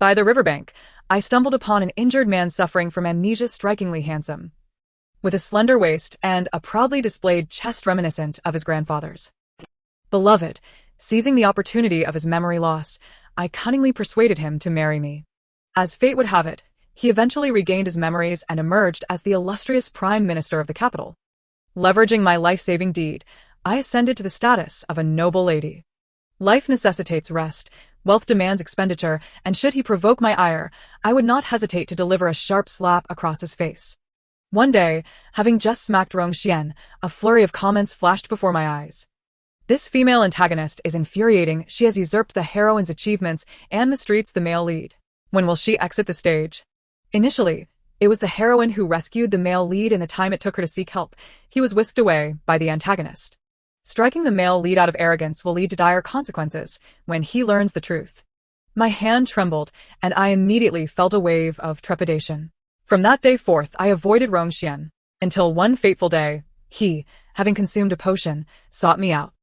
By the riverbank, I stumbled upon an injured man suffering from amnesia, strikingly handsome, with a slender waist and a proudly displayed chest reminiscent of his grandfather's. Beloved, seizing the opportunity of his memory loss, I cunningly persuaded him to marry me. As fate would have it, he eventually regained his memories and emerged as the illustrious Prime Minister of the capital. Leveraging my life-saving deed, I ascended to the status of a noble lady. Life necessitates rest, wealth demands expenditure, and should he provoke my ire, I would not hesitate to deliver a sharp slap across his face. One day, having just smacked Rongxian, a flurry of comments flashed before my eyes. This female antagonist is infuriating. She has usurped the heroine's achievements and mistreats the male lead. When will she exit the stage? Initially, it was the heroine who rescued the male lead in the time it took her to seek help. He was whisked away by the antagonist. Striking the male lead out of arrogance will lead to dire consequences when he learns the truth. My hand trembled, and I immediately felt a wave of trepidation. From that day forth, I avoided Rongxian, until one fateful day, he, having consumed a potion, sought me out.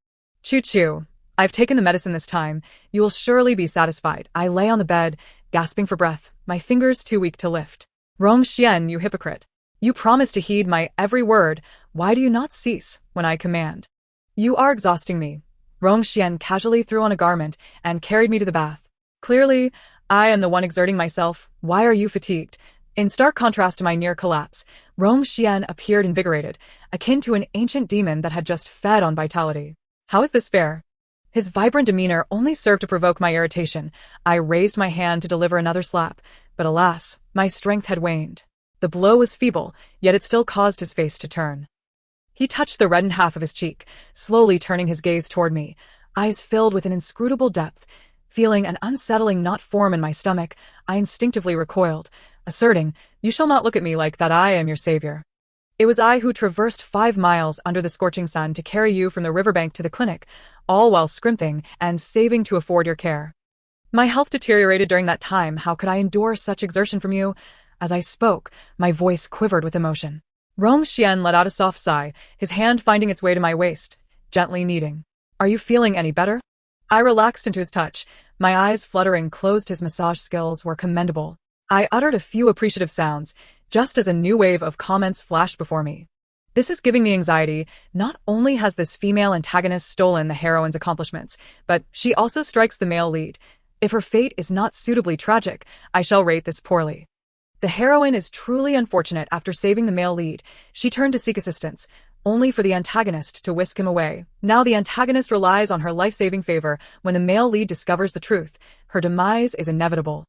Choo-choo, I've taken the medicine this time. You will surely be satisfied. I lay on the bed, gasping for breath, my fingers too weak to lift. Rongxian, you hypocrite. You promised to heed my every word. Why do you not cease when I command? You are exhausting me. Rongxian casually threw on a garment and carried me to the bath. Clearly, I am the one exerting myself. Why are you fatigued? In stark contrast to my near collapse, Rongxian appeared invigorated, akin to an ancient demon that had just fed on vitality. How is this fair? His vibrant demeanor only served to provoke my irritation. I raised my hand to deliver another slap, but alas, my strength had waned. The blow was feeble, yet it still caused his face to turn. He touched the reddened half of his cheek, slowly turning his gaze toward me, eyes filled with an inscrutable depth. Feeling an unsettling knot form in my stomach, I instinctively recoiled, asserting, "You shall not look at me like that. I am your savior." It was I who traversed 5 miles under the scorching sun to carry you from the riverbank to the clinic, all while scrimping and saving to afford your care. My health deteriorated during that time. How could I endure such exertion from you? As I spoke, my voice quivered with emotion. Rongxian let out a soft sigh, his hand finding its way to my waist, gently kneading. Are you feeling any better? I relaxed into his touch, my eyes fluttering closed. His massage skills were commendable. I uttered a few appreciative sounds, just as a new wave of comments flashed before me. This is giving me anxiety. Not only has this female antagonist stolen the heroine's accomplishments, but she also strikes the male lead. If her fate is not suitably tragic, I shall rate this poorly. The heroine is truly unfortunate. After saving the male lead, she turned to seek assistance, only for the antagonist to whisk him away. Now the antagonist relies on her life-saving favor. When the male lead discovers the truth, her demise is inevitable.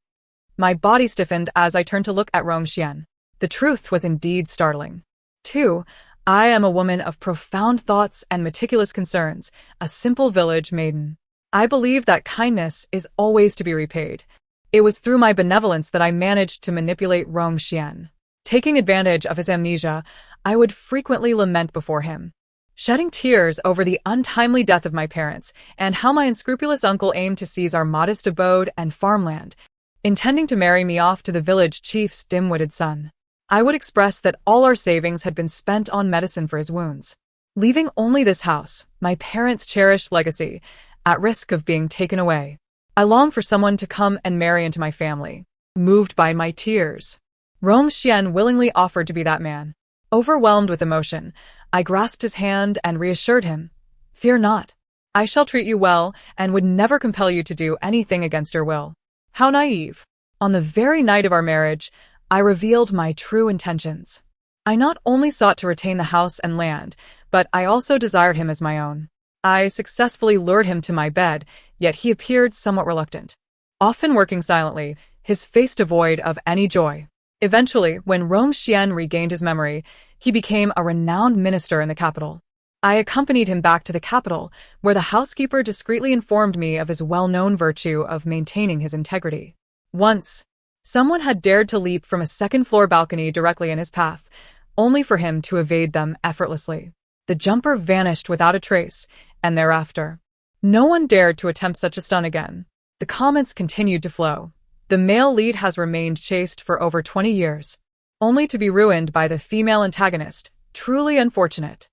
My body stiffened as I turned to look at Rongxian. The truth was indeed startling. 2. I am a woman of profound thoughts and meticulous concerns, a simple village maiden. I believe that kindness is always to be repaid. It was through my benevolence that I managed to manipulate Rongxian. Taking advantage of his amnesia, I would frequently lament before him, shedding tears over the untimely death of my parents and how my unscrupulous uncle aimed to seize our modest abode and farmland, intending to marry me off to the village chief's dim-witted son. I would express that all our savings had been spent on medicine for his wounds, leaving only this house, my parents' cherished legacy, at risk of being taken away. I long for someone to come and marry into my family. Moved by my tears, Rongxian willingly offered to be that man. Overwhelmed with emotion, I grasped his hand and reassured him, "Fear not. I shall treat you well and would never compel you to do anything against your will." How naive. On the very night of our marriage, I revealed my true intentions. I not only sought to retain the house and land, but I also desired him as my own. I successfully lured him to my bed, yet he appeared somewhat reluctant, often working silently, his face devoid of any joy. Eventually, when Rongxian regained his memory, he became a renowned minister in the capital. I accompanied him back to the capital, where the housekeeper discreetly informed me of his well-known virtue of maintaining his integrity. Once, someone had dared to leap from a second-floor balcony directly in his path, only for him to evade them effortlessly. The jumper vanished without a trace, and thereafter, no one dared to attempt such a stunt again. The comments continued to flow. The male lead has remained chaste for over 20 years, only to be ruined by the female antagonist. Truly unfortunate.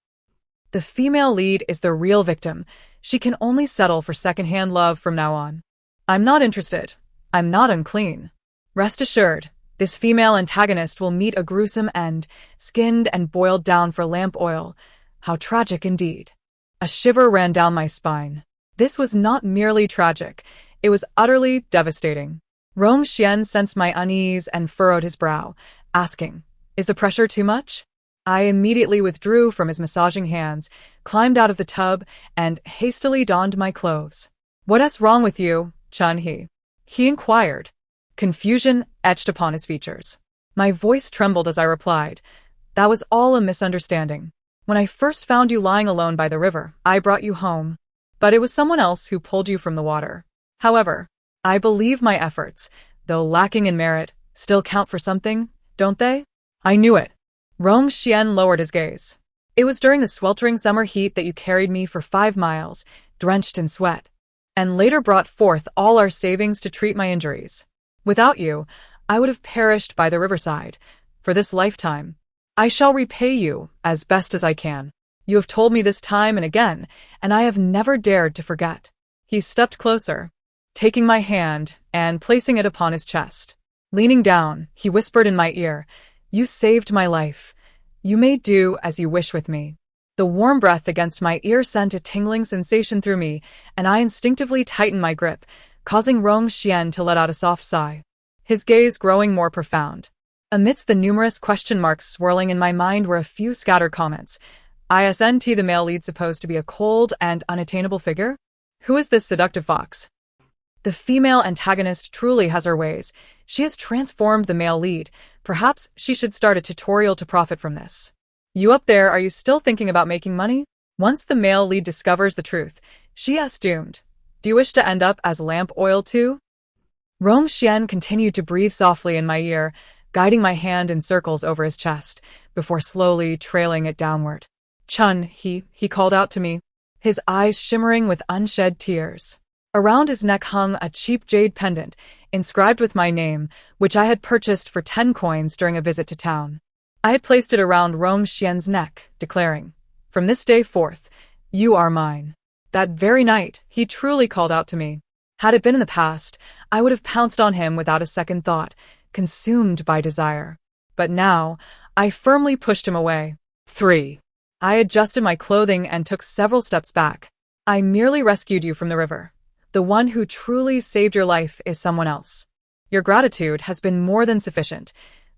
The female lead is the real victim. She can only settle for second-hand love from now on. I'm not interested. I'm not unclean. Rest assured, this female antagonist will meet a gruesome end, skinned and boiled down for lamp oil. How tragic indeed. A shiver ran down my spine. This was not merely tragic, it was utterly devastating. Rong Xian sensed my unease and furrowed his brow, asking, "Is the pressure too much?" I immediately withdrew from his massaging hands, climbed out of the tub, and hastily donned my clothes. "What's wrong with you, Chun-He?" he inquired. Confusion etched upon his features. My voice trembled as I replied, "That was all a misunderstanding. When I first found you lying alone by the river, I brought you home. But it was someone else who pulled you from the water. However, I believe my efforts, though lacking in merit, still count for something, don't they?" "I knew it." Rong Xian lowered his gaze. "It was during the sweltering summer heat that you carried me for 5 miles, drenched in sweat, and later brought forth all our savings to treat my injuries. Without you, I would have perished by the riverside. For this lifetime, I shall repay you as best as I can. You have told me this time and again, and I have never dared to forget." He stepped closer, taking my hand and placing it upon his chest. Leaning down, he whispered in my ear, "You saved my life. You may do as you wish with me." The warm breath against my ear sent a tingling sensation through me, and I instinctively tightened my grip, causing Rong Xian to let out a soft sigh, his gaze growing more profound. Amidst the numerous question marks swirling in my mind were a few scattered comments. Isn't the male lead supposed to be a cold and unattainable figure? Who is this seductive fox? The female antagonist truly has her ways. She has transformed the male lead. Perhaps she should start a tutorial to profit from this. You up there, are you still thinking about making money? Once the male lead discovers the truth, she is doomed. Do you wish to end up as lamp oil too? Rong Xian continued to breathe softly in my ear, guiding my hand in circles over his chest, before slowly trailing it downward. "Chun, he called out to me, his eyes shimmering with unshed tears. Around his neck hung a cheap jade pendant, inscribed with my name, which I had purchased for 10 coins during a visit to town. I had placed it around Rong Xian's neck, declaring, 'From this day forth, you are mine.' That very night, he truly called out to me. Had it been in the past, I would have pounced on him without a second thought, consumed by desire. But now, I firmly pushed him away. 3. I adjusted my clothing and took several steps back. I merely rescued you from the river. The one who truly saved your life is someone else. Your gratitude has been more than sufficient.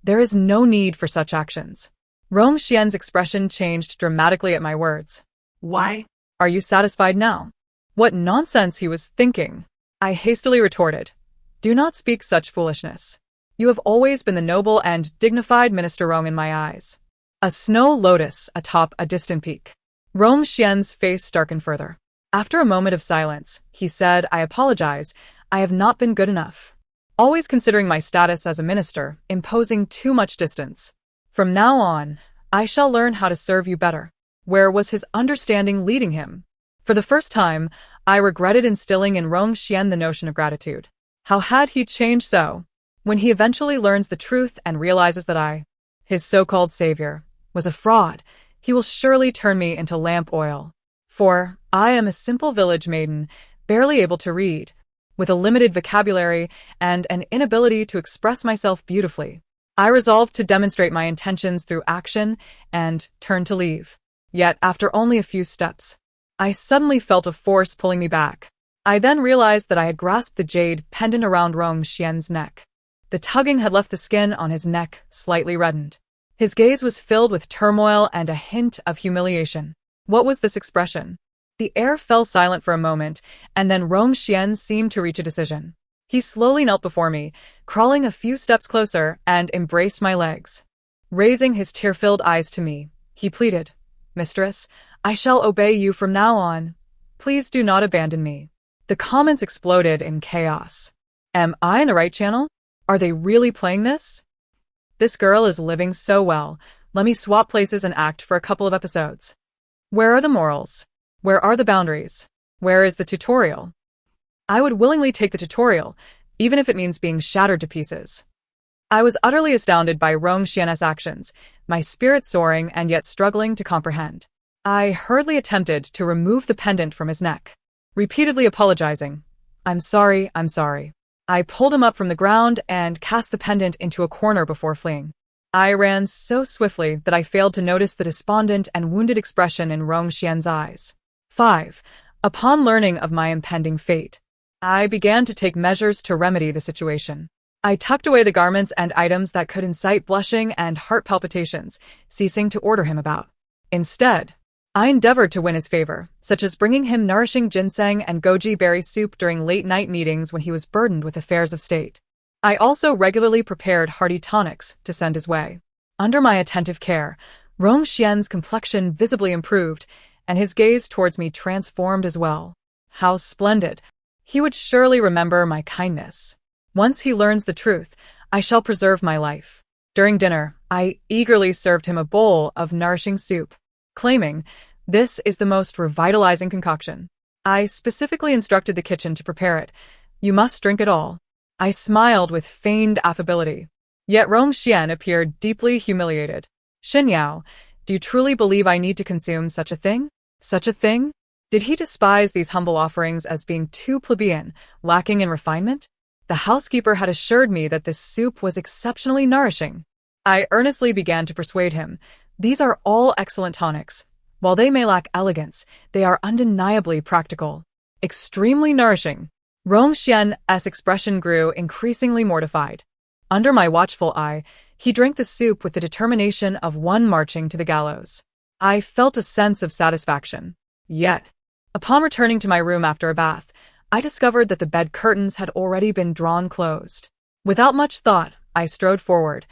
There is no need for such actions." Rong Xian's expression changed dramatically at my words. "Why? Are you satisfied now?" What nonsense he was thinking. I hastily retorted, "Do not speak such foolishness. You have always been the noble and dignified Minister Rong in my eyes. A snow lotus atop a distant peak." Rong Xian's face darkened further. After a moment of silence, he said, "I apologize. I have not been good enough. Always considering my status as a minister, imposing too much distance. From now on, I shall learn how to serve you better." Where was his understanding leading him? For the first time, I regretted instilling in Rong Xian the notion of gratitude. How had he changed so? When he eventually learns the truth and realizes that I, his so-called savior, was a fraud, he will surely turn me into lamp oil. For I am a simple village maiden, barely able to read, with a limited vocabulary and an inability to express myself beautifully. I resolved to demonstrate my intentions through action and turned to leave. Yet, after only a few steps, I suddenly felt a force pulling me back. I then realized that I had grasped the jade pendant around Rong Xian's neck. The tugging had left the skin on his neck slightly reddened. His gaze was filled with turmoil and a hint of humiliation. What was this expression? The air fell silent for a moment, and then Rong Xian seemed to reach a decision. He slowly knelt before me, crawling a few steps closer, and embraced my legs. Raising his tear-filled eyes to me, he pleaded, "Mistress, I shall obey you from now on. Please do not abandon me." The comments exploded in chaos. Am I in the right channel? Are they really playing this? This girl is living so well. Let me swap places and act for a couple of episodes. Where are the morals? Where are the boundaries? Where is the tutorial? I would willingly take the tutorial, even if it means being shattered to pieces. I was utterly astounded by Rong Xian's actions, my spirit soaring and yet struggling to comprehend. I hurriedly attempted to remove the pendant from his neck, repeatedly apologizing. I'm sorry. I pulled him up from the ground and cast the pendant into a corner before fleeing. I ran so swiftly that I failed to notice the despondent and wounded expression in Rongxian's eyes. 5. Upon learning of my impending fate, I began to take measures to remedy the situation. I tucked away the garments and items that could incite blushing and heart palpitations, ceasing to order him about. Instead, I endeavored to win his favor, such as bringing him nourishing ginseng and goji berry soup during late-night meetings when he was burdened with affairs of state. I also regularly prepared hearty tonics to send his way. Under my attentive care, Rongxian's complexion visibly improved, and his gaze towards me transformed as well. How splendid! He would surely remember my kindness. Once he learns the truth, I shall preserve my life. During dinner, I eagerly served him a bowl of nourishing soup, claiming, "This is the most revitalizing concoction." I specifically instructed the kitchen to prepare it. "You must drink it all." I smiled with feigned affability. Yet Rongxian appeared deeply humiliated. "Xinyao, do you truly believe I need to consume such a thing? Such a thing?" Did he despise these humble offerings as being too plebeian, lacking in refinement? The housekeeper had assured me that this soup was exceptionally nourishing. I earnestly began to persuade him. These are all excellent tonics. While they may lack elegance, they are undeniably practical. Extremely nourishing. Rongxian's expression grew increasingly mortified. Under my watchful eye, he drank the soup with the determination of one marching to the gallows. I felt a sense of satisfaction. Yet, upon returning to my room after a bath, I discovered that the bed curtains had already been drawn closed. Without much thought, I strode forward,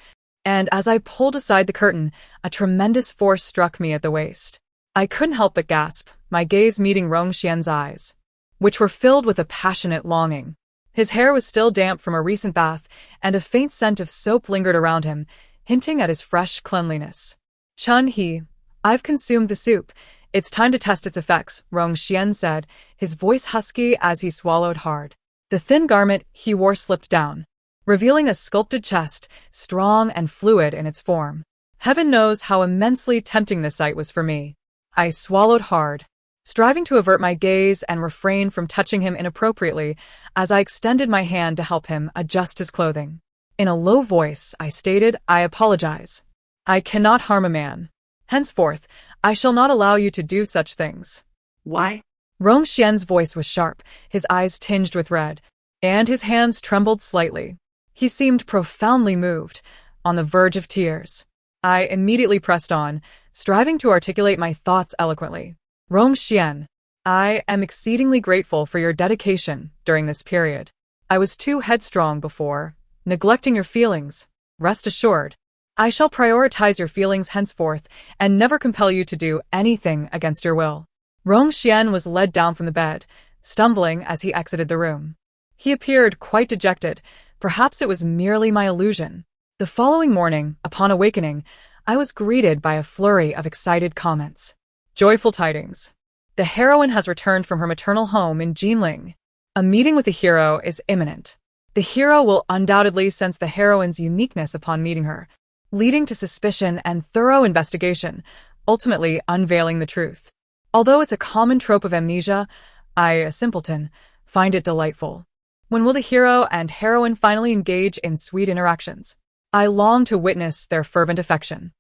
and as I pulled aside the curtain, a tremendous force struck me at the waist. I couldn't help but gasp, my gaze meeting Rongxian's eyes, which were filled with a passionate longing. His hair was still damp from a recent bath, and a faint scent of soap lingered around him, hinting at his fresh cleanliness. "Chun-He, I've consumed the soup. It's time to test its effects," Rongxian said, his voice husky as he swallowed hard. The thin garment he wore slipped down, revealing a sculpted chest, strong and fluid in its form. Heaven knows how immensely tempting this sight was for me. I swallowed hard, striving to avert my gaze and refrain from touching him inappropriately as I extended my hand to help him adjust his clothing. In a low voice, I stated, "I apologize. I cannot harm a man. Henceforth, I shall not allow you to do such things." "Why?" Rongxian's voice was sharp, his eyes tinged with red, and his hands trembled slightly. He seemed profoundly moved, on the verge of tears. I immediately pressed on, striving to articulate my thoughts eloquently. "Rongxian, I am exceedingly grateful for your dedication during this period. I was too headstrong before, neglecting your feelings. Rest assured, I shall prioritize your feelings henceforth and never compel you to do anything against your will." Rongxian was led down from the bed, stumbling as he exited the room. He appeared quite dejected. Perhaps it was merely my illusion. The following morning, upon awakening, I was greeted by a flurry of excited comments. Joyful tidings. The heroine has returned from her maternal home in Jinling. A meeting with the hero is imminent. The hero will undoubtedly sense the heroine's uniqueness upon meeting her, leading to suspicion and thorough investigation, ultimately unveiling the truth. Although it's a common trope of amnesia, I, a simpleton, find it delightful. When will the hero and heroine finally engage in sweet interactions? I long to witness their fervent affection.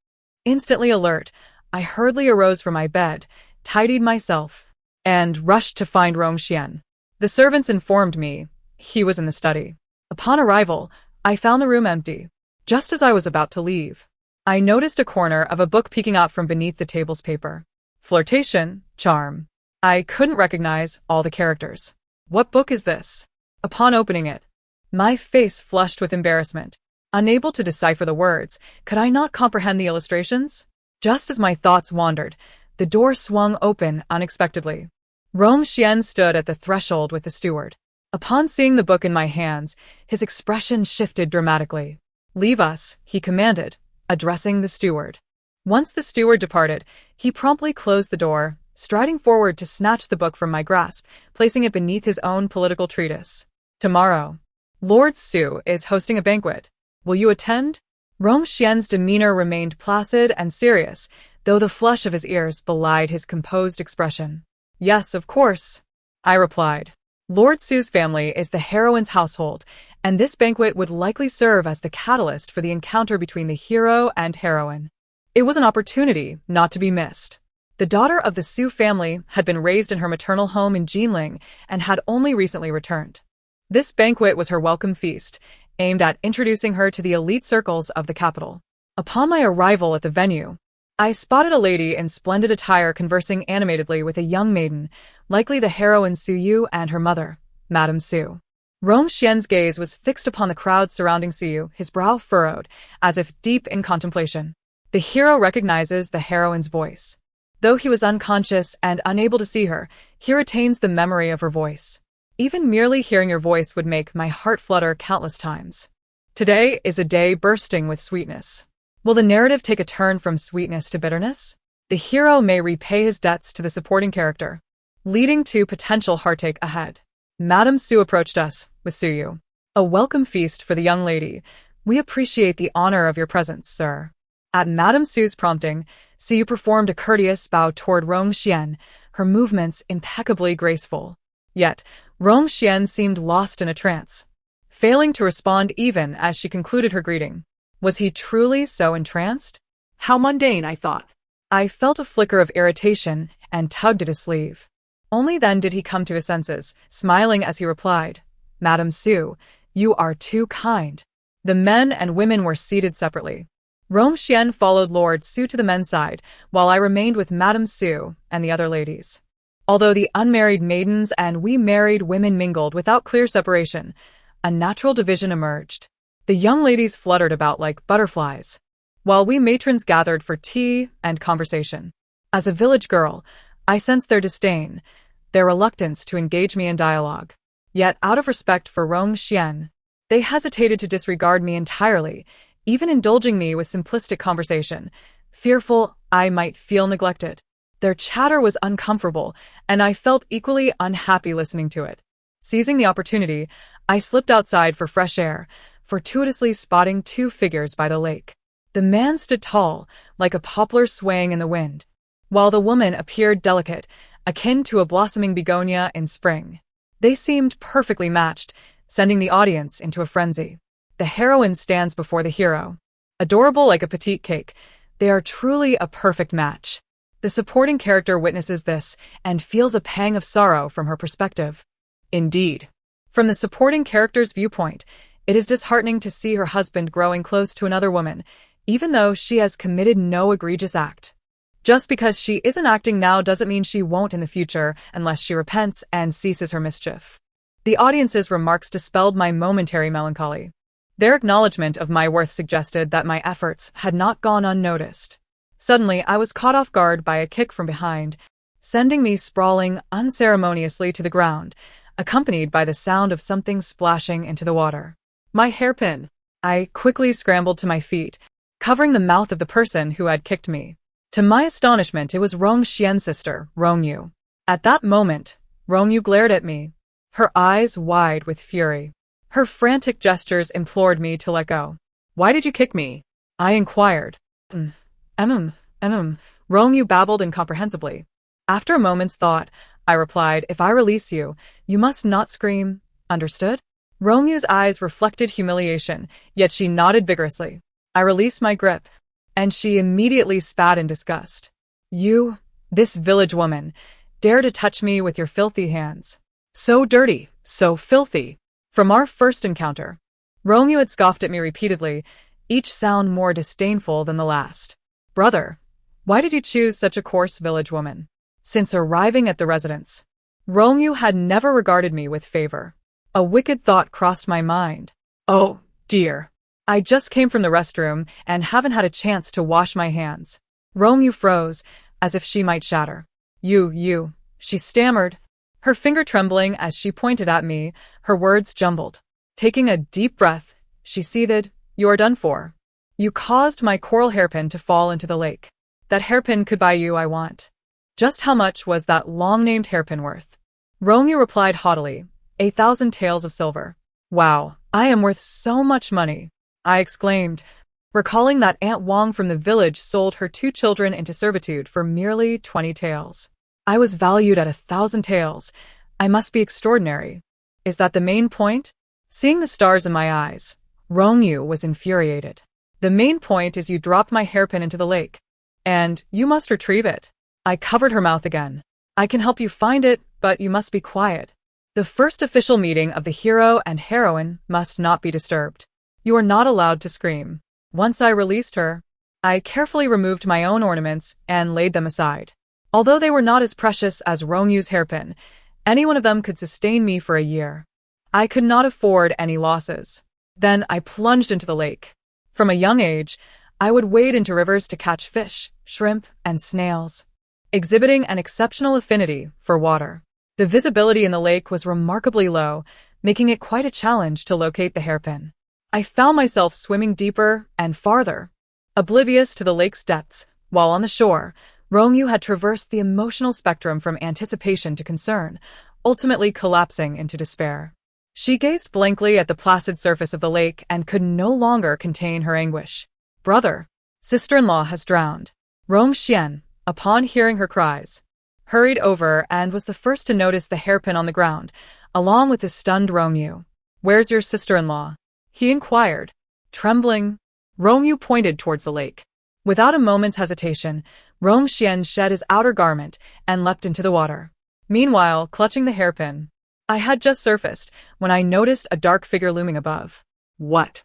Instantly alert, I hurriedly arose from my bed, tidied myself, and rushed to find Rongxian. The servants informed me he was in the study. Upon arrival, I found the room empty. Just as I was about to leave, I noticed a corner of a book peeking out from beneath the table's paper. Flirtation, charm. I couldn't recognize all the characters. What book is this? Upon opening it, my face flushed with embarrassment. Unable to decipher the words, could I not comprehend the illustrations? Just as my thoughts wandered, the door swung open unexpectedly. Rongxian stood at the threshold with the steward. Upon seeing the book in my hands, his expression shifted dramatically. "Leave us," he commanded, addressing the steward. Once the steward departed, he promptly closed the door, striding forward to snatch the book from my grasp, placing it beneath his own political treatise. "Tomorrow, Lord Su is hosting a banquet. Will you attend?" Rongxian's demeanor remained placid and serious, though the flush of his ears belied his composed expression. "Yes, of course," I replied. Lord Su's family is the heroine's household, and this banquet would likely serve as the catalyst for the encounter between the hero and heroine. It was an opportunity not to be missed. The daughter of the Su family had been raised in her maternal home in Jinling and had only recently returned. This banquet was her welcome feast, aimed at introducing her to the elite circles of the capital. Upon my arrival at the venue, I spotted a lady in splendid attire conversing animatedly with a young maiden, likely the heroine Su Yu and her mother, Madame Su. Rong Xian's gaze was fixed upon the crowd surrounding Su Yu, his brow furrowed, as if deep in contemplation. The hero recognizes the heroine's voice. Though he was unconscious and unable to see her, he retains the memory of her voice. Even merely hearing your voice would make my heart flutter countless times. Today is a day bursting with sweetness. Will the narrative take a turn from sweetness to bitterness? The hero may repay his debts to the supporting character, leading to potential heartache ahead. Madame Su approached us with Su Yu. A welcome feast for the young lady. We appreciate the honor of your presence, sir. At Madame Su's prompting, Su Yu performed a courteous bow toward Rong Xian, her movements impeccably graceful. Yet, Rong Xian seemed lost in a trance, failing to respond even as she concluded her greeting. Was he truly so entranced? How mundane, I thought. I felt a flicker of irritation and tugged at his sleeve. Only then did he come to his senses, smiling as he replied, Madame Su, you are too kind. The men and women were seated separately. Rong Xian followed Lord Su to the men's side, while I remained with Madame Su and the other ladies. Although the unmarried maidens and we married women mingled without clear separation, a natural division emerged. The young ladies fluttered about like butterflies, while we matrons gathered for tea and conversation. As a village girl, I sensed their disdain, their reluctance to engage me in dialogue. Yet, out of respect for Rong Xian, they hesitated to disregard me entirely, even indulging me with simplistic conversation, fearful I might feel neglected. Their chatter was uncomfortable, and I felt equally unhappy listening to it. Seizing the opportunity, I slipped outside for fresh air, fortuitously spotting two figures by the lake. The man stood tall, like a poplar swaying in the wind, while the woman appeared delicate, akin to a blossoming begonia in spring. They seemed perfectly matched, sending the audience into a frenzy. The heroine stands before the hero. Adorable like a petite cake, they are truly a perfect match. The supporting character witnesses this and feels a pang of sorrow from her perspective. Indeed, from the supporting character's viewpoint, it is disheartening to see her husband growing close to another woman, even though she has committed no egregious act. Just because she isn't acting now doesn't mean she won't in the future unless she repents and ceases her mischief. The audience's remarks dispelled my momentary melancholy. Their acknowledgement of my worth suggested that my efforts had not gone unnoticed. Suddenly, I was caught off guard by a kick from behind, sending me sprawling unceremoniously to the ground, accompanied by the sound of something splashing into the water. My hairpin! I quickly scrambled to my feet, covering the mouth of the person who had kicked me. To my astonishment, it was Rong Xian's sister, Rong Yu. At that moment, Rong Yu glared at me, her eyes wide with fury. Her frantic gestures implored me to let go. Why did you kick me? I inquired. Rong Yu babbled incomprehensibly. After a moment's thought, I replied, if I release you, you must not scream. Understood? Rong Yu's eyes reflected humiliation, yet she nodded vigorously. I released my grip, and she immediately spat in disgust. You, this village woman, dare to touch me with your filthy hands. So dirty, so filthy. From our first encounter, Rong Yu had scoffed at me repeatedly, each sound more disdainful than the last. Brother, why did you choose such a coarse village woman? Since arriving at the residence, Rong Yu had never regarded me with favor. A wicked thought crossed my mind. Oh, dear. I just came from the restroom and haven't had a chance to wash my hands. Rong Yu froze, as if she might shatter. You, she stammered, her finger trembling as she pointed at me, her words jumbled. Taking a deep breath, she seethed, You are done for. You caused my coral hairpin to fall into the lake. That hairpin could buy you I want. Just how much was that long-named hairpin worth? Rong Yu replied haughtily, 1,000 taels of silver. Wow, I am worth so much money, I exclaimed, recalling that Aunt Wang from the village sold her 2 children into servitude for merely 20 taels. I was valued at 1,000 taels. I must be extraordinary. Is that the main point? Seeing the stars in my eyes, Rongyu was infuriated. The main point is you dropped my hairpin into the lake. And you must retrieve it. I covered her mouth again. I can help you find it, but you must be quiet. The first official meeting of the hero and heroine must not be disturbed. You are not allowed to scream. Once I released her, I carefully removed my own ornaments and laid them aside. Although they were not as precious as Rongyu's hairpin, any one of them could sustain me for a year. I could not afford any losses. Then I plunged into the lake. From a young age, I would wade into rivers to catch fish, shrimp, and snails, exhibiting an exceptional affinity for water. The visibility in the lake was remarkably low, making it quite a challenge to locate the hairpin. I found myself swimming deeper and farther, oblivious to the lake's depths, while on the shore, Rongyu had traversed the emotional spectrum from anticipation to concern, ultimately collapsing into despair. She gazed blankly at the placid surface of the lake and could no longer contain her anguish. Brother, sister-in-law has drowned. Rongxian, upon hearing her cries, hurried over and was the first to notice the hairpin on the ground, along with the stunned Rongyu. Where's your sister-in-law? He inquired. Trembling, Rongyu pointed towards the lake. Without a moment's hesitation, Rongxian shed his outer garment and leapt into the water. Meanwhile, clutching the hairpin, I had just surfaced when I noticed a dark figure looming above. What?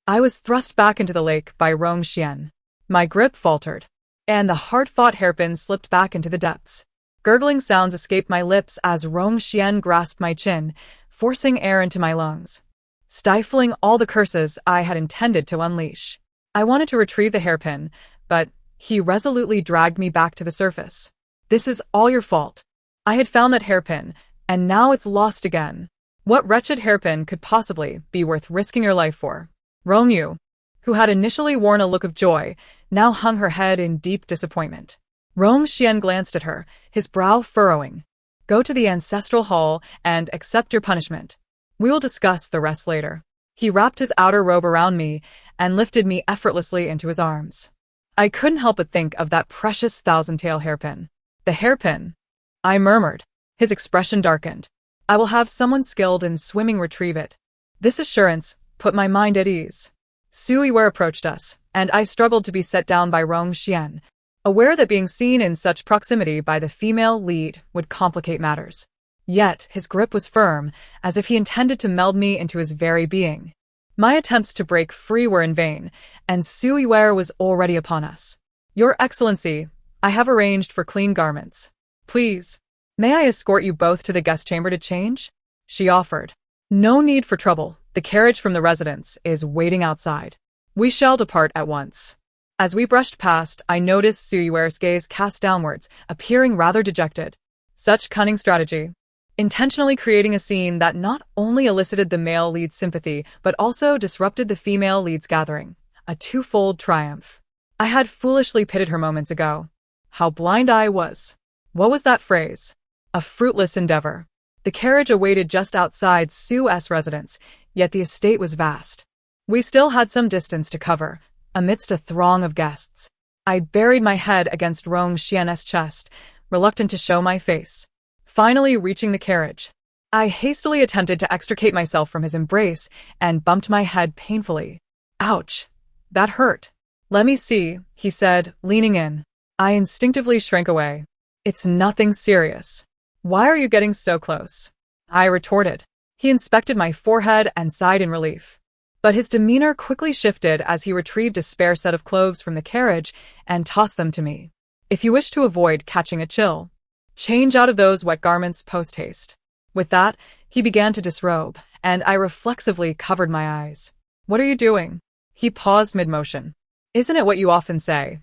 I was thrust back into the lake by Rongxian. My grip faltered, and the hard-fought hairpin slipped back into the depths. Gurgling sounds escaped my lips as Rongxian grasped my chin, forcing air into my lungs, stifling all the curses I had intended to unleash. I wanted to retrieve the hairpin, but he resolutely dragged me back to the surface. This is all your fault. I had found that hairpin, and now it's lost again. What wretched hairpin could possibly be worth risking your life for? Rongyu, who had initially worn a look of joy, now hung her head in deep disappointment. Rongxian glanced at her, his brow furrowing. Go to the ancestral hall and accept your punishment. We will discuss the rest later. He wrapped his outer robe around me and lifted me effortlessly into his arms. I couldn't help but think of that precious thousand-tail hairpin. The hairpin, I murmured. His expression darkened. I will have someone skilled in swimming retrieve it. This assurance put my mind at ease. Suiware approached us, and I struggled to be set down by Rongxian, aware that being seen in such proximity by the female lead would complicate matters. Yet his grip was firm, as if he intended to meld me into his very being. My attempts to break free were in vain, and Suiware was already upon us. Your Excellency, I have arranged for clean garments. Please, may I escort you both to the guest chamber to change? She offered. No need for trouble. The carriage from the residence is waiting outside. We shall depart at once. As we brushed past, I noticed Suiware's gaze cast downwards, appearing rather dejected. Such cunning strategy. Intentionally creating a scene that not only elicited the male lead's sympathy, but also disrupted the female lead's gathering. A twofold triumph. I had foolishly pitted her moments ago. How blind I was. What was that phrase? A fruitless endeavor. The carriage awaited just outside Sue's residence, yet the estate was vast. We still had some distance to cover, amidst a throng of guests. I buried my head against Rongxian's chest, reluctant to show my face. Finally reaching the carriage, I hastily attempted to extricate myself from his embrace and bumped my head painfully. Ouch! That hurt. Let me see, he said, leaning in. I instinctively shrank away. It's nothing serious. Why are you getting so close? I retorted. He inspected my forehead and sighed in relief. But his demeanor quickly shifted as he retrieved a spare set of cloves from the carriage and tossed them to me. If you wish to avoid catching a chill, change out of those wet garments post-haste. With that, he began to disrobe, and I reflexively covered my eyes. What are you doing? He paused mid-motion. Isn't it what you often say?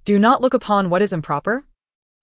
Do not look upon what is improper?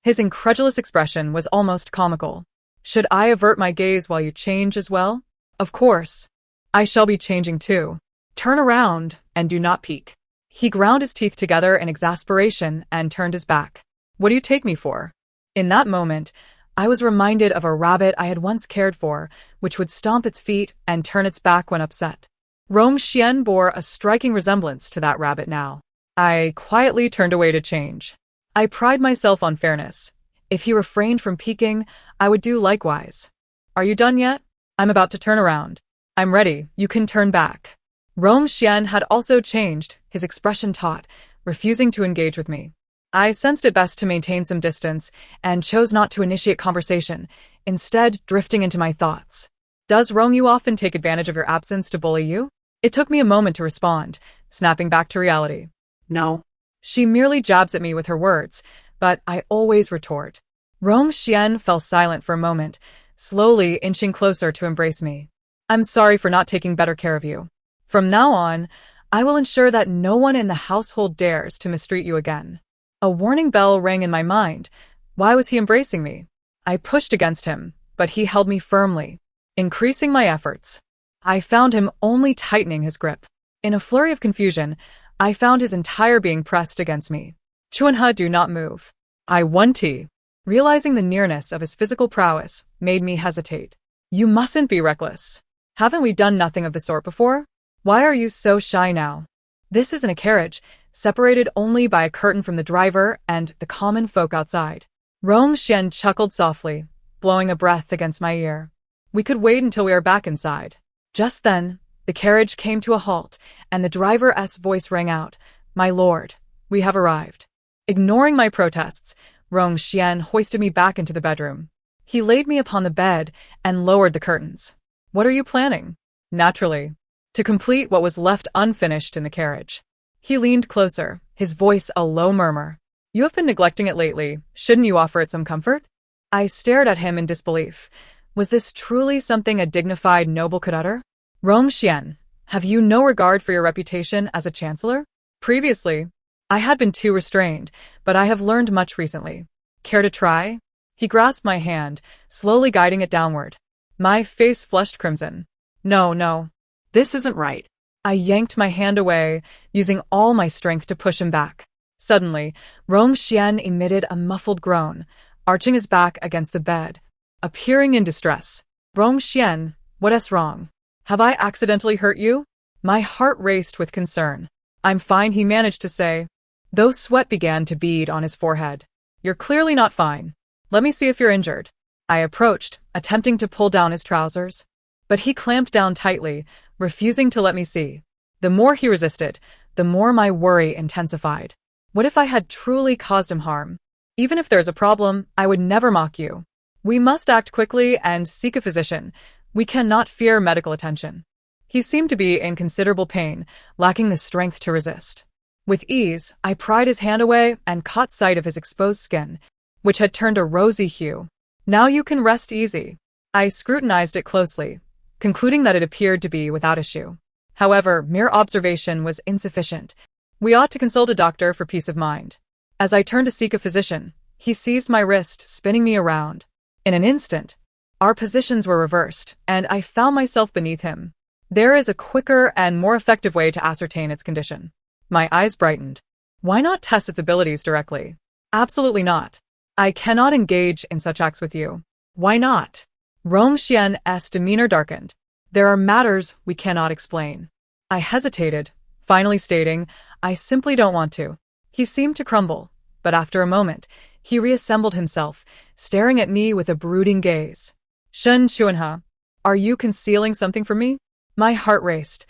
His incredulous expression was almost comical. Should I avert my gaze while you change as well? Of course. I shall be changing too. Turn around and do not peek. He ground his teeth together in exasperation and turned his back. What do you take me for? In that moment, I was reminded of a rabbit I had once cared for, which would stomp its feet and turn its back when upset. Rongxian bore a striking resemblance to that rabbit now. I quietly turned away to change. I pride myself on fairness. If he refrained from peeking, I would do likewise. Are you done yet? I'm about to turn around. I'm ready, you can turn back. Rong Xian had also changed, his expression taut, refusing to engage with me. I sensed it best to maintain some distance and chose not to initiate conversation, instead drifting into my thoughts. Does Rong Yu often take advantage of your absence to bully you? It took me a moment to respond, snapping back to reality. No. She merely jabs at me with her words, but I always retort. Rong Xian fell silent for a moment, slowly inching closer to embrace me. I'm sorry for not taking better care of you. From now on, I will ensure that no one in the household dares to mistreat you again. A warning bell rang in my mind. Why was he embracing me? I pushed against him, but he held me firmly, increasing my efforts. I found him only tightening his grip. In a flurry of confusion, I found his entire being pressed against me. Chunha, do not move. I won-tea. Realizing the nearness of his physical prowess made me hesitate. You mustn't be reckless. Haven't we done nothing of the sort before? Why are you so shy now? This isn't a carriage, separated only by a curtain from the driver and the common folk outside. Rong Xian chuckled softly, blowing a breath against my ear. We could wait until we are back inside. Just then, the carriage came to a halt, and the driver's voice rang out, My lord, we have arrived. Ignoring my protests, Rong Xian hoisted me back into the bedroom. He laid me upon the bed and lowered the curtains. What are you planning? Naturally, to complete what was left unfinished in the carriage. He leaned closer, his voice a low murmur. You have been neglecting it lately. Shouldn't you offer it some comfort? I stared at him in disbelief. Was this truly something a dignified noble could utter? Rong Xian, have you no regard for your reputation as a chancellor? Previously, I had been too restrained, but I have learned much recently. Care to try? He grasped my hand, slowly guiding it downward. My face flushed crimson. No. This isn't right. I yanked my hand away, using all my strength to push him back. Suddenly, Rong Xian emitted a muffled groan, arching his back against the bed, appearing in distress. Rong Xian, what is wrong? Have I accidentally hurt you? My heart raced with concern. I'm fine, he managed to say, though sweat began to bead on his forehead. You're clearly not fine. Let me see if you're injured. I approached, attempting to pull down his trousers, but he clamped down tightly, refusing to let me see. The more he resisted, the more my worry intensified. What if I had truly caused him harm? Even if there's a problem, I would never mock you. We must act quickly and seek a physician. We cannot fear medical attention. He seemed to be in considerable pain, lacking the strength to resist. With ease, I pried his hand away and caught sight of his exposed skin, which had turned a rosy hue. Now you can rest easy. I scrutinized it closely, concluding that it appeared to be without issue. However, mere observation was insufficient. We ought to consult a doctor for peace of mind. As I turned to seek a physician, he seized my wrist, spinning me around. In an instant, our positions were reversed, and I found myself beneath him. There is a quicker and more effective way to ascertain its condition. My eyes brightened. Why not test its abilities directly? Absolutely not. I cannot engage in such acts with you. Why not? Rong Xian's demeanor darkened. There are matters we cannot explain. I hesitated, finally stating, I simply don't want to. He seemed to crumble, but after a moment, he reassembled himself, staring at me with a brooding gaze. Shen Chuanhe, are you concealing something from me? My heart raced.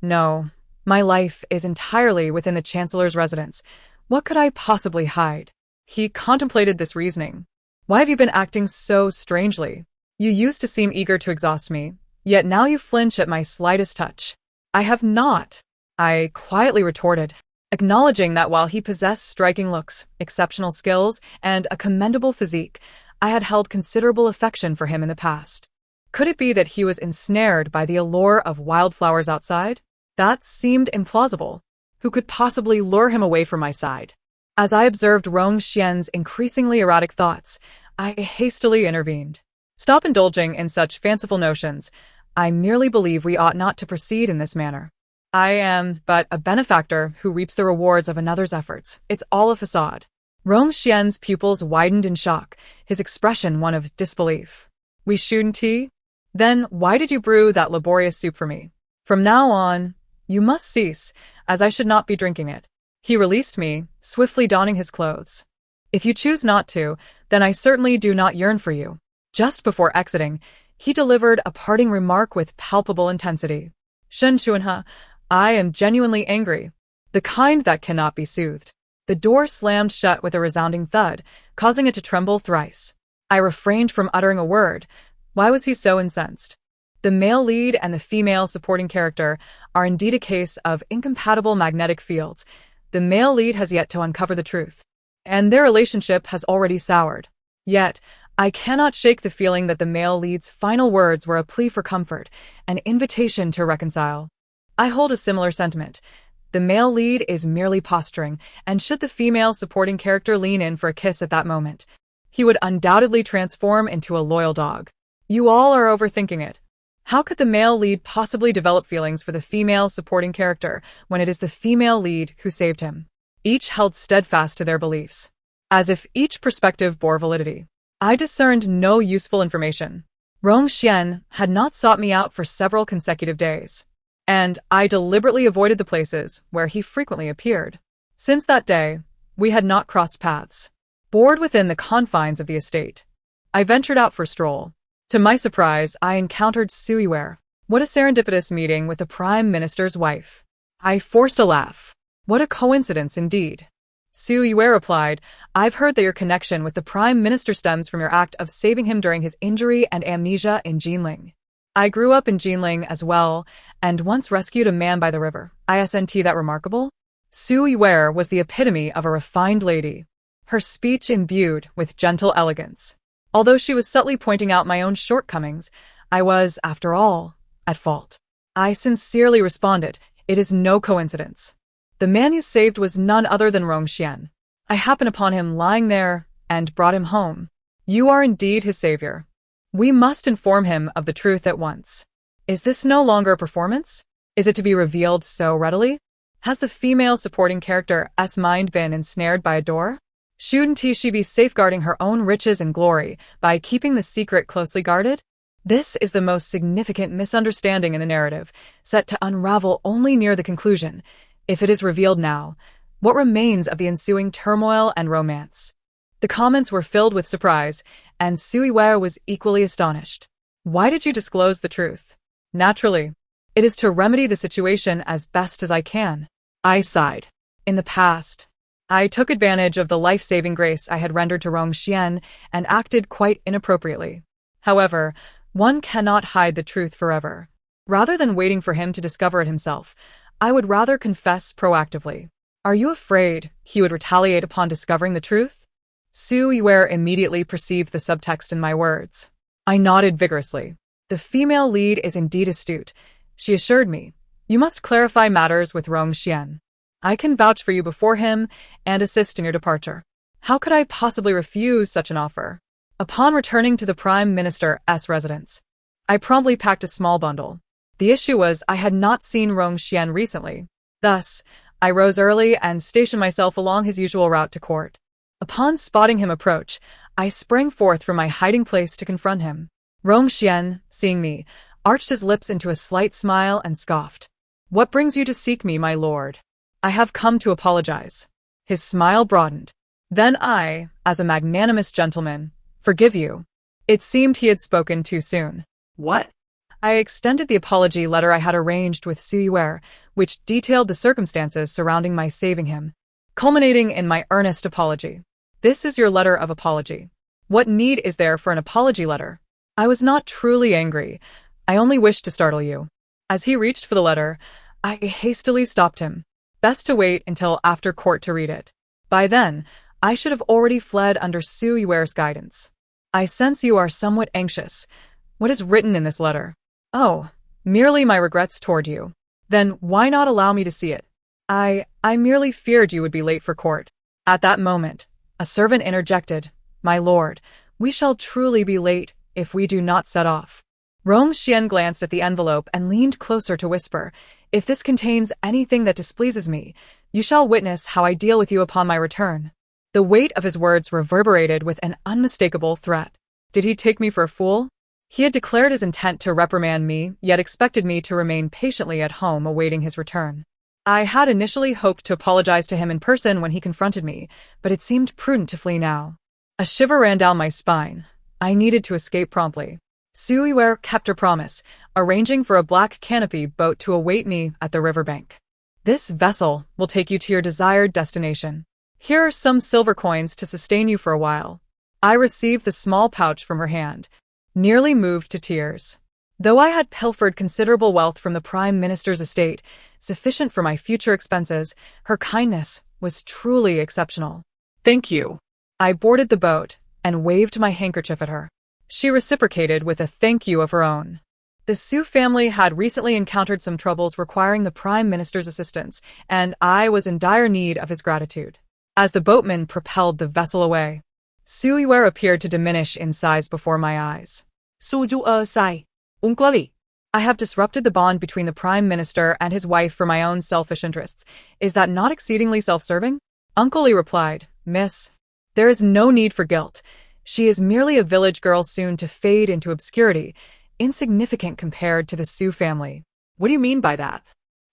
No, my life is entirely within the Chancellor's residence. What could I possibly hide? He contemplated this reasoning. Why have you been acting so strangely? You used to seem eager to exhaust me, yet now you flinch at my slightest touch. I have not, I quietly retorted, acknowledging that while he possessed striking looks, exceptional skills, and a commendable physique, I had held considerable affection for him in the past. Could it be that he was ensnared by the allure of wildflowers outside? That seemed implausible. Who could possibly lure him away from my side? As I observed Rong Xian's increasingly erratic thoughts, I hastily intervened. Stop indulging in such fanciful notions. I merely believe we ought not to proceed in this manner. I am but a benefactor who reaps the rewards of another's efforts. It's all a facade. Rong Xian's pupils widened in shock, his expression one of disbelief. We shouldn't tea? Then why did you brew that laborious soup for me? From now on, you must cease, as I should not be drinking it. He released me, swiftly donning his clothes. If you choose not to, then I certainly do not yearn for you. Just before exiting, He delivered a parting remark with palpable intensity. Shen Chuanhe, I am genuinely angry. The kind that cannot be soothed. The door slammed shut with a resounding thud, causing it to tremble thrice. I refrained from uttering a word. Why was he so incensed? The male lead and the female supporting character are indeed a case of incompatible magnetic fields. The male lead has yet to uncover the truth, and their relationship has already soured. Yet, I cannot shake the feeling that the male lead's final words were a plea for comfort, an invitation to reconcile. I hold a similar sentiment. The male lead is merely posturing, and should the female supporting character lean in for a kiss at that moment, he would undoubtedly transform into a loyal dog. You all are overthinking it. How could the male lead possibly develop feelings for the female supporting character when it is the female lead who saved him? Each held steadfast to their beliefs, as if each perspective bore validity. I discerned no useful information. Rongxian had not sought me out for several consecutive days, and I deliberately avoided the places where he frequently appeared. Since that day, we had not crossed paths. Bored within the confines of the estate, I ventured out for a stroll. To my surprise, I encountered Sui Ware. What a serendipitous meeting with the Prime Minister's wife. I forced a laugh. What a coincidence indeed. Sui Ware replied, I've heard that your connection with the Prime Minister stems from your act of saving him during his injury and amnesia in Jinling. I grew up in Jinling as well, and once rescued a man by the river. Isn't that remarkable? Sui Ware was the epitome of a refined lady, her speech imbued with gentle elegance. Although she was subtly pointing out my own shortcomings, I was, after all, at fault. I sincerely responded, it is no coincidence. The man you saved was none other than Rongxian. I happened upon him lying there and brought him home. You are indeed his savior. We must inform him of the truth at once. Is this no longer a performance? Is it to be revealed so readily? Has the female supporting character's mind been ensnared by a door? Shouldn't she be safeguarding her own riches and glory by keeping the secret closely guarded? This is the most significant misunderstanding in the narrative, set to unravel only near the conclusion. If it is revealed now, what remains of the ensuing turmoil and romance? The comments were filled with surprise, and Sui Ware was equally astonished. Why did you disclose the truth? Naturally, it is to remedy the situation as best as I can. I sighed. In the past, I took advantage of the life-saving grace I had rendered to Rongxian and acted quite inappropriately. However, one cannot hide the truth forever. Rather than waiting for him to discover it himself, I would rather confess proactively. Are you afraid he would retaliate upon discovering the truth? Sui Ware immediately perceived the subtext in my words. I nodded vigorously. The female lead is indeed astute, she assured me. You must clarify matters with Rongxian. I can vouch for you before him and assist in your departure. How could I possibly refuse such an offer? Upon returning to the Prime Minister's residence, I promptly packed a small bundle. The issue was I had not seen Rongxian recently. Thus, I rose early and stationed myself along his usual route to court. Upon spotting him approach, I sprang forth from my hiding place to confront him. Rongxian, seeing me, arched his lips into a slight smile and scoffed. What brings you to seek me, my lord? I have come to apologize. His smile broadened. Then I, as a magnanimous gentleman, forgive you. It seemed he had spoken too soon. What? I extended the apology letter I had arranged with Sui Ware, which detailed the circumstances surrounding my saving him, culminating in my earnest apology. This is your letter of apology. What need is there for an apology letter? I was not truly angry. I only wished to startle you. As he reached for the letter, I hastily stopped him. Best to wait until after court to read it. By then, I should have already fled under Sui Ware's guidance. I sense you are somewhat anxious. What is written in this letter? Oh, merely my regrets toward you. Then why not allow me to see it? I merely feared you would be late for court. At that moment, a servant interjected, My lord, we shall truly be late if we do not set off. Rongxian glanced at the envelope and leaned closer to whisper, If this contains anything that displeases me, you shall witness how I deal with you upon my return. The weight of his words reverberated with an unmistakable threat. Did he take me for a fool? He had declared his intent to reprimand me, yet expected me to remain patiently at home awaiting his return. I had initially hoped to apologize to him in person when he confronted me, but it seemed prudent to flee now. A shiver ran down my spine. I needed to escape promptly. Suiware kept her promise, arranging for a black canopy boat to await me at the riverbank. This vessel will take you to your desired destination. Here are some silver coins to sustain you for a while. I received the small pouch from her hand, nearly moved to tears. Though I had pilfered considerable wealth from the Prime Minister's estate, sufficient for my future expenses, her kindness was truly exceptional. Thank you. I boarded the boat and waved my handkerchief at her. She reciprocated with a thank you of her own. The Sioux family had recently encountered some troubles requiring the Prime Minister's assistance, and I was in dire need of his gratitude. As the boatman propelled the vessel away, Suiware appeared to diminish in size before my eyes. Sai. Uncle. I have disrupted the bond between the Prime Minister and his wife for my own selfish interests. Is that not exceedingly self-serving? Uncle Lee replied, Miss, there is no need for guilt. She is merely a village girl soon to fade into obscurity, insignificant compared to the Sioux family. What do you mean by that?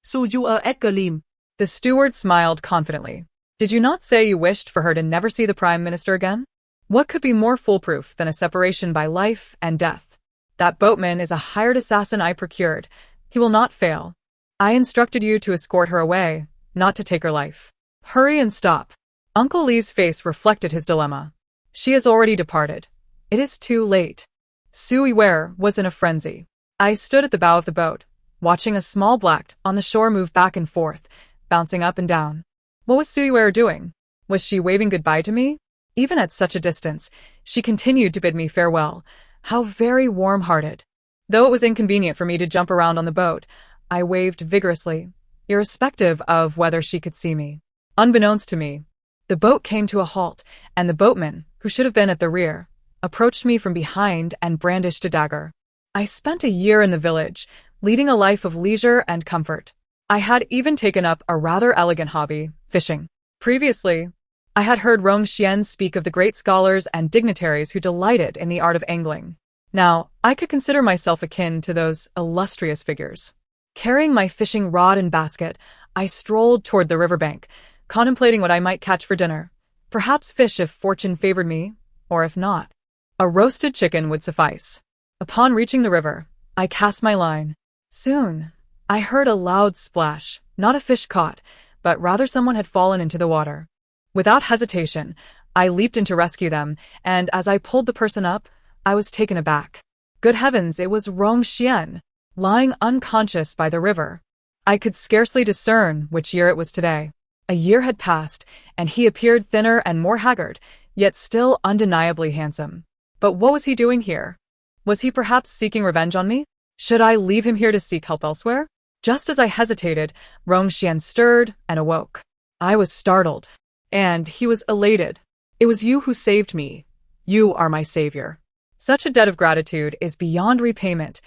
Edgalim. The steward smiled confidently. Did you not say you wished for her to never see the Prime Minister again? What could be more foolproof than a separation by life and death? That boatman is a hired assassin I procured. He will not fail. I instructed you to escort her away, not to take her life. Hurry and stop. Uncle Lee's face reflected his dilemma. She has already departed. It is too late. Suiware was in a frenzy. I stood at the bow of the boat, watching a small black on the shore move back and forth, bouncing up and down. What was Suiware doing? Was she waving goodbye to me? Even at such a distance, she continued to bid me farewell. How very warm-hearted. Though it was inconvenient for me to jump around on the boat, I waved vigorously, irrespective of whether she could see me. Unbeknownst to me, the boat came to a halt, and the boatman, who should have been at the rear, approached me from behind and brandished a dagger. I spent a year in the village, leading a life of leisure and comfort. I had even taken up a rather elegant hobby, fishing. Previously, I had heard Rong Xian speak of the great scholars and dignitaries who delighted in the art of angling. Now, I could consider myself akin to those illustrious figures. Carrying my fishing rod and basket, I strolled toward the riverbank, contemplating what I might catch for dinner. Perhaps fish if fortune favored me, or if not, a roasted chicken would suffice. Upon reaching the river, I cast my line. Soon, I heard a loud splash, not a fish caught, but rather someone had fallen into the water. Without hesitation, I leaped in to rescue them, and as I pulled the person up, I was taken aback. Good heavens, it was Rong Xian, lying unconscious by the river. I could scarcely discern which year it was today. A year had passed, and he appeared thinner and more haggard, yet still undeniably handsome. But what was he doing here? Was he perhaps seeking revenge on me? Should I leave him here to seek help elsewhere? Just as I hesitated, Rong Xian stirred and awoke. I was startled, and he was elated. It was you who saved me. You are my savior. Such a debt of gratitude is beyond repayment.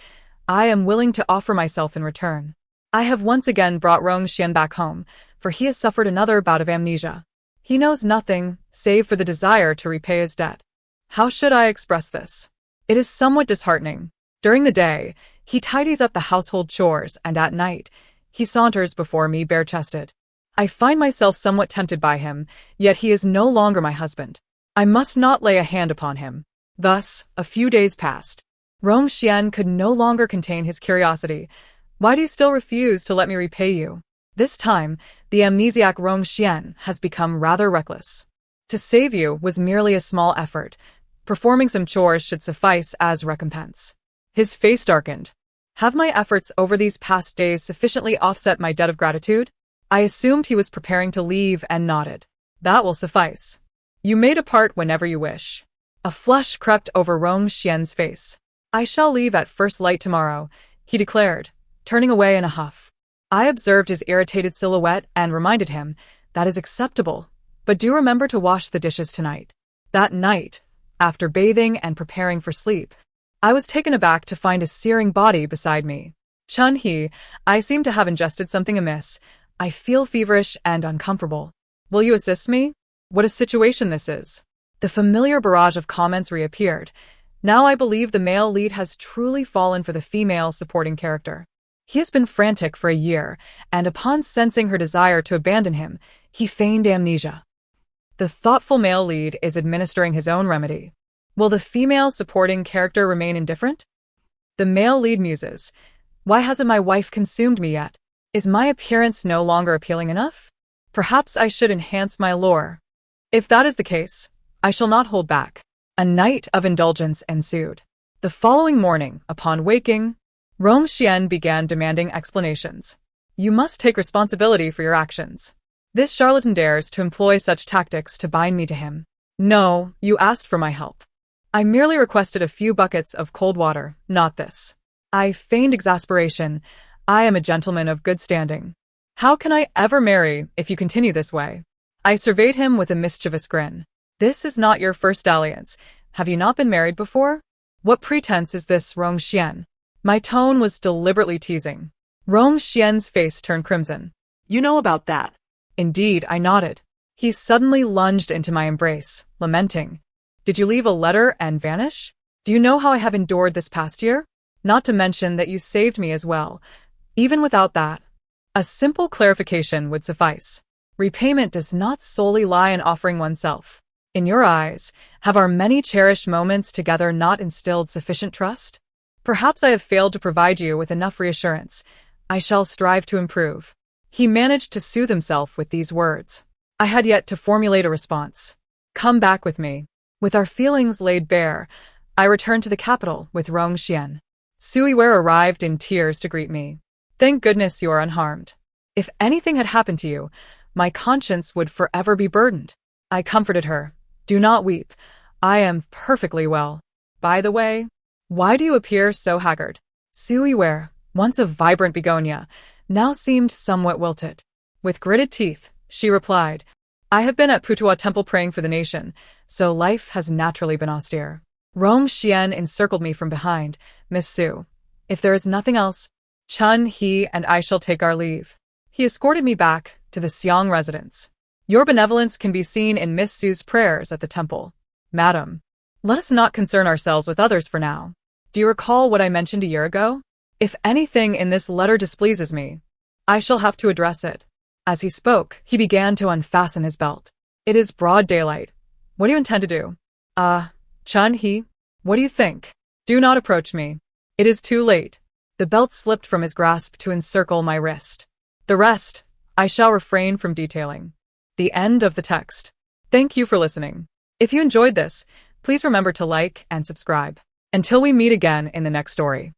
I am willing to offer myself in return. I have once again brought Rong Xian back home, for he has suffered another bout of amnesia. He knows nothing, save for the desire to repay his debt. How should I express this? It is somewhat disheartening. During the day, he tidies up the household chores, and at night, he saunters before me bare-chested. I find myself somewhat tempted by him, yet he is no longer my husband. I must not lay a hand upon him. Thus, a few days passed. Rong Xian could no longer contain his curiosity. Why do you still refuse to let me repay you? This time, the amnesiac Rong Xian has become rather reckless. To save you was merely a small effort. Performing some chores should suffice as recompense. His face darkened. Have my efforts over these past days sufficiently offset my debt of gratitude? I assumed he was preparing to leave and nodded. That will suffice. You may depart whenever you wish. A flush crept over Rong Xian's face. I shall leave at first light tomorrow, he declared, turning away in a huff. I observed his irritated silhouette and reminded him, that is acceptable, but do remember to wash the dishes tonight. That night, after bathing and preparing for sleep, I was taken aback to find a searing body beside me. Chun-Hee, I seem to have ingested something amiss. I feel feverish and uncomfortable. Will you assist me? What a situation this is. The familiar barrage of comments reappeared. Now I believe the male lead has truly fallen for the female supporting character. He has been frantic for a year, and upon sensing her desire to abandon him, he feigned amnesia. The thoughtful male lead is administering his own remedy. Will the female supporting character remain indifferent? The male lead muses. Why hasn't my wife consumed me yet? Is my appearance no longer appealing enough? Perhaps I should enhance my lure. If that is the case, I shall not hold back. A night of indulgence ensued. The following morning, upon waking, Rongxian began demanding explanations. You must take responsibility for your actions. This charlatan dares to employ such tactics to bind me to him. No, you asked for my help. I merely requested a few buckets of cold water, not this. I feigned exasperation. I am a gentleman of good standing. How can I ever marry if you continue this way? I surveyed him with a mischievous grin. This is not your first dalliance. Have you not been married before? What pretense is this, Rongxian? My tone was deliberately teasing. Rongxian's face turned crimson. You know about that. Indeed, I nodded. He suddenly lunged into my embrace, lamenting. Did you leave a letter and vanish? Do you know how I have endured this past year? Not to mention that you saved me as well. Even without that, a simple clarification would suffice. Repayment does not solely lie in offering oneself. In your eyes, have our many cherished moments together not instilled sufficient trust? Perhaps I have failed to provide you with enough reassurance. I shall strive to improve. He managed to soothe himself with these words. I had yet to formulate a response. Come back with me. With our feelings laid bare, I returned to the capital with Rongxian. Suiwei arrived in tears to greet me. Thank goodness you are unharmed. If anything had happened to you, my conscience would forever be burdened. I comforted her. Do not weep. I am perfectly well. By the way, why do you appear so haggard? Suiwei, once a vibrant begonia, now seemed somewhat wilted. With gritted teeth, she replied, I have been at Putua Temple praying for the nation, so life has naturally been austere. Rongxian encircled me from behind. Miss Su, if there is nothing else, Chun, he, and I shall take our leave. He escorted me back to the Xiang residence. Your benevolence can be seen in Miss Su's prayers at the temple. Madam, let us not concern ourselves with others for now. Do you recall what I mentioned a year ago? If anything in this letter displeases me, I shall have to address it. As he spoke, he began to unfasten his belt. It is broad daylight. What do you intend to do? Chun, he, what do you think? Do not approach me. It is too late. The belt slipped from his grasp to encircle my wrist. The rest, I shall refrain from detailing. The end of the text. Thank you for listening. If you enjoyed this, please remember to like and subscribe. Until we meet again in the next story.